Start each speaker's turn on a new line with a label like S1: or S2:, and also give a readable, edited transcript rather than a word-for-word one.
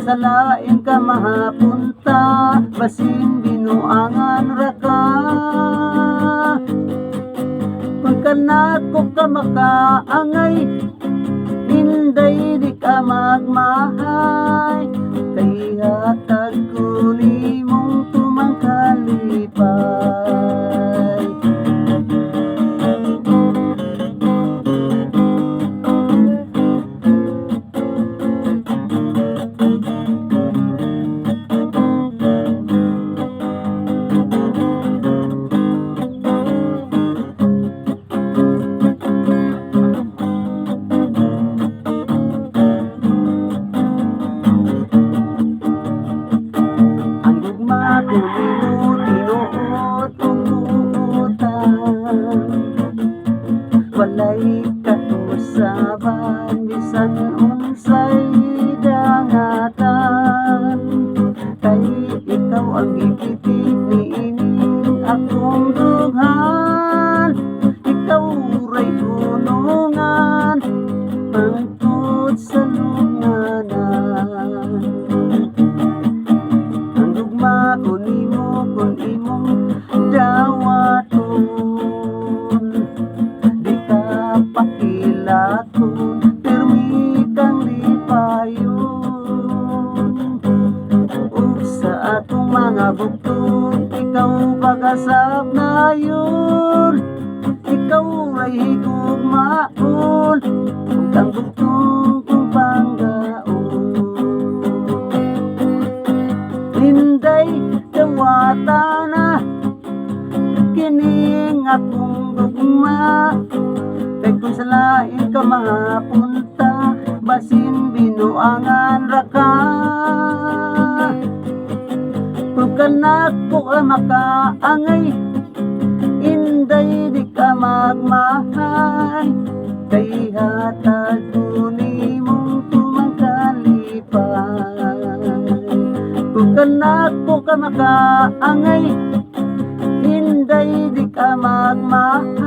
S1: sa lain ka mahapunta, basin binuangan ra ka. Kung kanako ka makaangay, inday di ka magmahay, kay hatag ko nimong tumangkalipay. Walay kausaban bisan unsay dangatan, kay ikaw ang ipitik niining akong dughan. Ikaw ray unungan pangtod sa lunganan. Ang gugma ko nimo kung imong dawaton, pakilakon, pirmi kang lipayon. Ug sa atong mga bugtong, ikaw pagasap na yun. Ikaw ay higugmaon, ug ang bugtong kong panggaon. Hinday dawata na, kining akong gugma. Kay kung sa lain ka mapunta, basin binuangan ra ka. Kung kanako ka makaangay, inday di ka magmahay, kay hatag ko nimong tumangkalipay. Kung kanako ka makaangay, inday di ka magmahay,